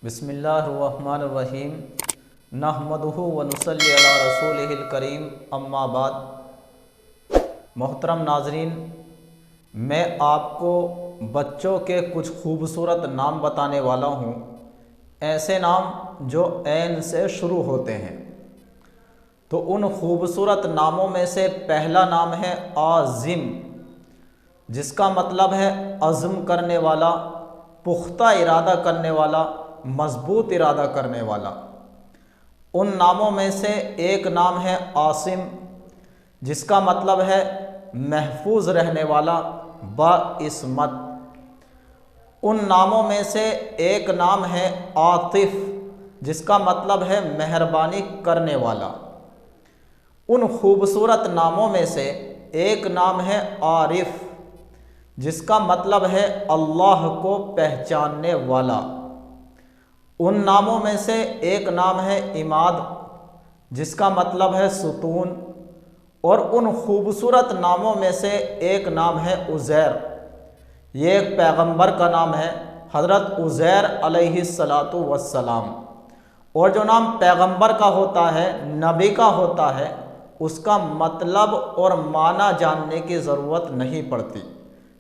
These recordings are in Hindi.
बिस्मिल्लाहिर्रहमानिर्रहीम नहमदुहु व नुसल्ली अला रसूलिहिल करीम अम्मा बाद। मोहतरम नाजरीन, मैं आपको बच्चों के कुछ खूबसूरत नाम बताने वाला हूँ। ऐसे नाम जो ऐन से शुरू होते हैं। तो उन खूबसूरत नामों में से पहला नाम है आज़िम, जिसका मतलब है अज़्म करने वाला, पुख्ता इरादा करने वाला, मजबूत इरादा करने वाला। उन नामों में से एक नाम है आसिम, जिसका मतलब है महफूज रहने वाला, बाइस्मत। उन नामों में से एक नाम है आतिफ, जिसका मतलब है मेहरबानी करने वाला। उन खूबसूरत नामों में से एक नाम है आरिफ, जिसका मतलब है अल्लाह को पहचानने वाला। उन नामों में से एक नाम है इमाद, जिसका मतलब है सुतून। और उन खूबसूरत नामों में से एक नाम है उज़ैर। ये एक पैगंबर का नाम है, हज़रत उज़ैर अलैहिस्सलातु वस्सलाम। और जो नाम पैगंबर का होता है, नबी का होता है, उसका मतलब और माना जानने की ज़रूरत नहीं पड़ती,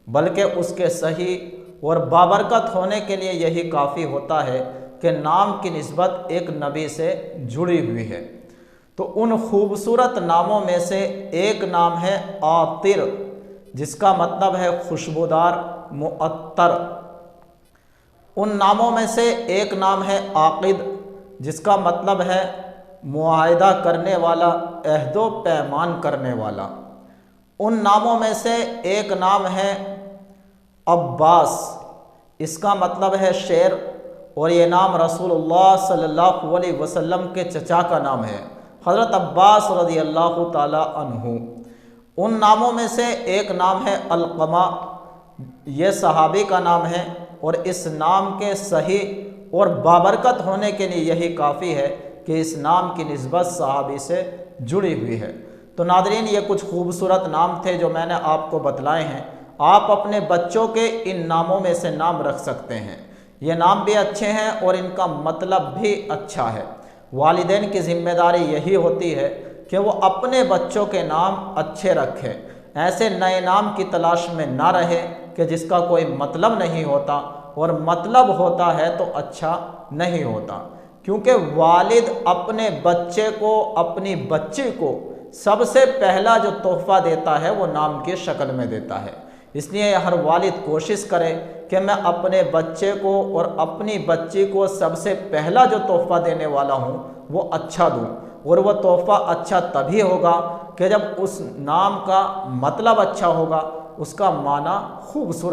बल्कि उसके सही और बाबरकत होने के लिए यही काफ़ी होता है कि नाम की निस्बत एक नबी से जुड़ी हुई है। तो उन खूबसूरत नामों में से एक नाम है आतिर, जिसका मतलब है खुशबूदार, मुअत्तर। उन नामों में से एक नाम है आकिद, जिसका मतलब है मुआहिदा करने वाला, अहदो पैमान करने वाला। उन नामों में से एक नाम है अब्बास, इसका मतलब है शेर। और ये नाम रसूलुल्लाह सल्लल्लाहु अलैहि वसल्लम के चचा का नाम है, हज़रत अब्बास रज़ियल्लाहु ताला अन्हु। उन नामों में से एक नाम है अलक़मा, ये सहाबी का नाम है। और इस नाम के सही और बाबरकत होने के लिए यही काफ़ी है कि इस नाम की निस्बत सहाबी से जुड़ी हुई है। तो नादरीन, ये कुछ खूबसूरत नाम थे जो मैंने आपको बतलाए हैं। आप अपने बच्चों के इन नामों में से नाम रख सकते हैं। ये नाम भी अच्छे हैं और इनका मतलब भी अच्छा है। वालिदैन की जिम्मेदारी यही होती है कि वो अपने बच्चों के नाम अच्छे रखें। ऐसे नए नाम की तलाश में ना रहे कि जिसका कोई मतलब नहीं होता, और मतलब होता है तो अच्छा नहीं होता। क्योंकि वालिद अपने बच्चे को, अपनी बच्ची को सबसे पहला जो तोहफ़ा देता है वो नाम की शक्ल में देता है। इसलिए हर वालिद कोशिश करे कि मैं अपने बच्चे को और अपनी बच्ची को सबसे पहला जो तोहफ़ा देने वाला हूँ वो अच्छा दूँ। और वह तोहफ़ा अच्छा तभी होगा कि जब उस नाम का मतलब अच्छा होगा, उसका माना खूबसूरत